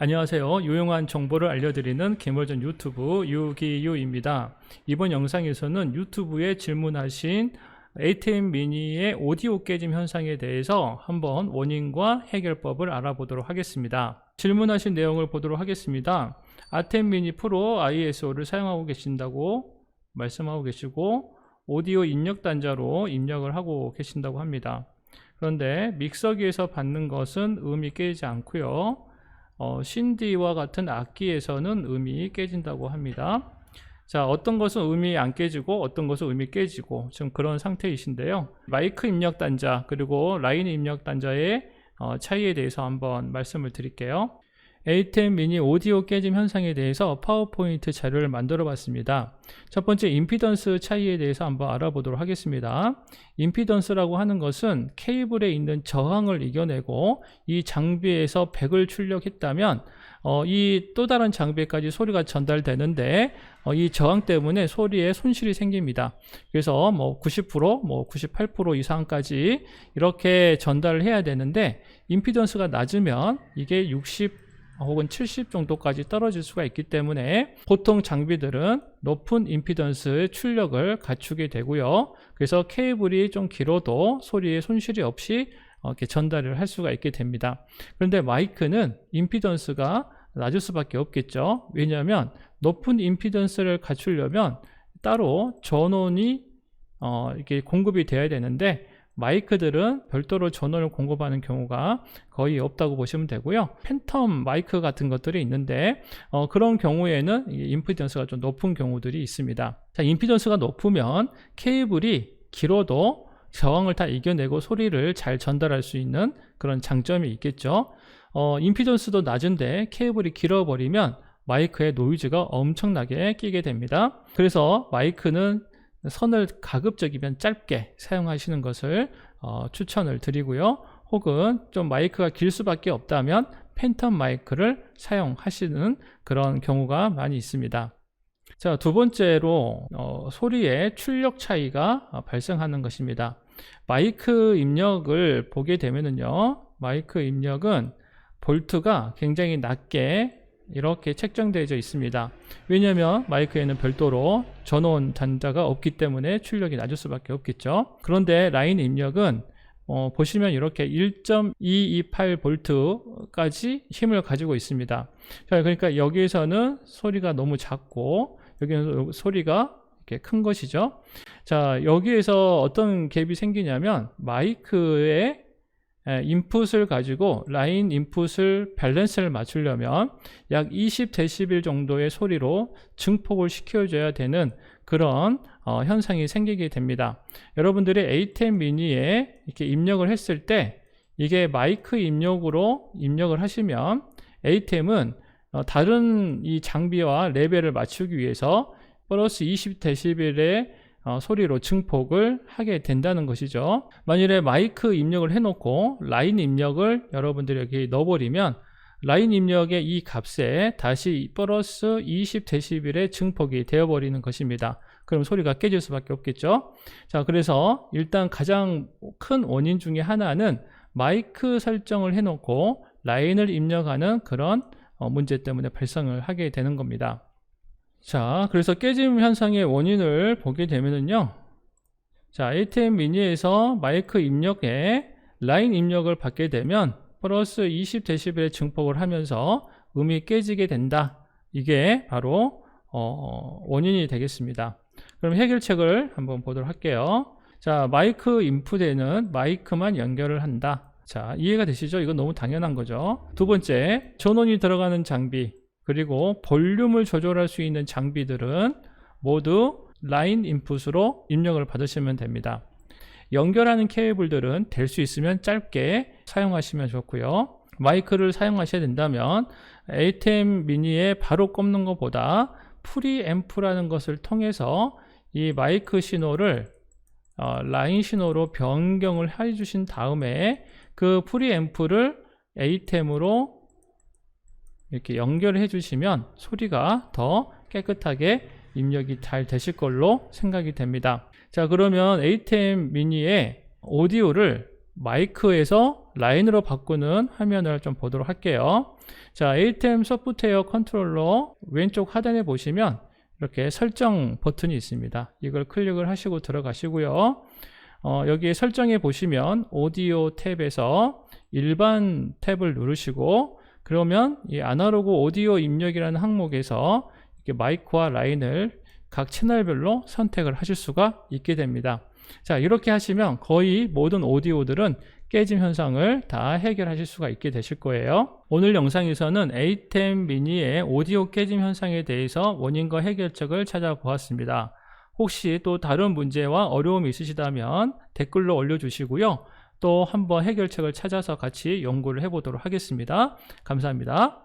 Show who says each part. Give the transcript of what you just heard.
Speaker 1: 안녕하세요. 유용한 정보를 알려드리는 개발전 유튜브 유기유입니다. 이번 영상에서는 유튜브에 질문하신 ATM 미니의 오디오 깨짐 현상에 대해서 한번 원인과 해결법을 알아보도록 하겠습니다. 질문하신 내용을 보도록 하겠습니다. ATM 미니 프로 ISO를 사용하고 계신다고 말씀하고 계시고 오디오 입력 단자로 입력을 하고 계신다고 합니다. 그런데 믹서기에서 받는 것은 음이 깨지지 않고요. 신디와 같은 악기에서는 음이 깨진다고 합니다. 자, 어떤 것은 음이 안 깨지고 어떤 것은 음이 깨지고 지금 그런 상태이신데요. 마이크 입력 단자 그리고 라인 입력 단자의 차이에 대해서 한번 말씀을 드릴게요. ATM 미니 오디오 깨짐 현상에 대해서 파워포인트 자료를 만들어 봤습니다. 첫 번째 임피던스 차이에 대해서 한번 알아보도록 하겠습니다. 임피던스라고 하는 것은 케이블에 있는 저항을 이겨내고 이 장비에서 100을 출력했다면 이 또 다른 장비까지 소리가 전달되는데 이 저항 때문에 소리에 손실이 생깁니다. 그래서 90%, 98% 이상까지 이렇게 전달을 해야 되는데 임피던스가 낮으면 이게 60 혹은 70 정도까지 떨어질 수가 있기 때문에 보통 장비들은 높은 임피던스의 출력을 갖추게 되고요. 그래서 케이블이 좀 길어도 소리에 손실이 없이 이렇게 전달을 할 수가 있게 됩니다. 그런데 마이크는 임피던스가 낮을 수밖에 없겠죠. 왜냐하면 높은 임피던스를 갖추려면 따로 전원이 이렇게 공급이 돼야 되는데 마이크들은 별도로 전원을 공급하는 경우가 거의 없다고 보시면 되고요. 팬텀 마이크 같은 것들이 있는데 그런 경우에는 임피던스가 좀 높은 경우들이 있습니다. 자, 임피던스가 높으면 케이블이 길어도 저항을 다 이겨내고 소리를 잘 전달할 수 있는 그런 장점이 있겠죠. 임피던스도 낮은데 케이블이 길어버리면 마이크에 노이즈가 엄청나게 끼게 됩니다. 그래서 마이크는 선을 가급적이면 짧게 사용하시는 것을 추천을 드리고요. 혹은 좀 마이크가 길 수밖에 없다면 팬텀 마이크를 사용하시는 그런 경우가 많이 있습니다. 자, 두 번째로 소리의 출력 차이가 발생하는 것입니다. 마이크 입력을 보게 되면은요, 마이크 입력은 볼트가 굉장히 낮게 이렇게 책정되어 있습니다. 왜냐하면 마이크에는 별도로 전원 단자가 없기 때문에 출력이 낮을 수밖에 없겠죠. 그런데 라인 입력은 보시면 이렇게 1.228V까지 힘을 가지고 있습니다. 자, 그러니까 여기에서는 소리가 너무 작고 여기는 소리가 이렇게 큰 것이죠. 자, 여기에서 어떤 갭이 생기냐면 마이크의 인풋을 가지고 라인 인풋을 밸런스를 맞추려면 약 20dB 정도의 소리로 증폭을 시켜줘야 되는 그런 현상이 생기게 됩니다. 여러분들이 ATM 미니에 이렇게 입력을 했을 때 이게 마이크 입력으로 입력을 하시면 ATM은 다른 이 장비와 레벨을 맞추기 위해서 플러스 20dB의 소리로 증폭을 하게 된다는 것이죠. 만일에 마이크 입력을 해놓고 라인 입력을 여러분들이 여기 넣어버리면 라인 입력의 이 값에 다시 플러스 20dB의 증폭이 되어버리는 것입니다. 그럼 소리가 깨질 수밖에 없겠죠. 자, 그래서 일단 가장 큰 원인 중에 하나는 마이크 설정을 해놓고 라인을 입력하는 그런 문제 때문에 발생을 하게 되는 겁니다. 자, 그래서 깨짐 현상의 원인을 보게 되면은요. 자, ATM 미니에서 마이크 입력에 라인 입력을 받게 되면 플러스 20dB의 증폭을 하면서 음이 깨지게 된다. 이게 바로 원인이 되겠습니다. 그럼 해결책을 한번 보도록 할게요. 자, 마이크 인풋에는 마이크만 연결을 한다. 자, 이해가 되시죠? 이건 너무 당연한 거죠. 두 번째, 전원이 들어가는 장비 그리고 볼륨을 조절할 수 있는 장비들은 모두 라인 인풋으로 입력을 받으시면 됩니다. 연결하는 케이블들은 될 수 있으면 짧게 사용하시면 좋고요. 마이크를 사용하셔야 된다면 ATM 미니에 바로 꼽는 것보다 프리앰프라는 것을 통해서 이 마이크 신호를 라인 신호로 변경을 해 주신 다음에 그 프리앰프를 ATM으로 이렇게 연결해 주시면 소리가 더 깨끗하게 입력이 잘 되실 걸로 생각이 됩니다. 자, 그러면 ATM 미니의 오디오를 마이크에서 라인으로 바꾸는 화면을 좀 보도록 할게요. 자, ATEM 소프트웨어 컨트롤러 왼쪽 하단에 보시면 이렇게 설정 버튼이 있습니다. 이걸 클릭을 하시고 들어가시고요. 여기 설정에 보시면 오디오 탭에서 일반 탭을 누르시고, 그러면 이 아날로그 오디오 입력이라는 항목에서 이렇게 마이크와 라인을 각 채널별로 선택을 하실 수가 있게 됩니다. 자, 이렇게 하시면 거의 모든 오디오들은 깨짐 현상을 다 해결하실 수가 있게 되실 거예요. 오늘 영상에서는 ATEM 미니의 오디오 깨짐 현상에 대해서 원인과 해결책을 찾아보았습니다. 혹시 또 다른 문제와 어려움이 있으시다면 댓글로 올려주시고요. 또 한번 해결책을 찾아서 같이 연구를 해보도록 하겠습니다. 감사합니다.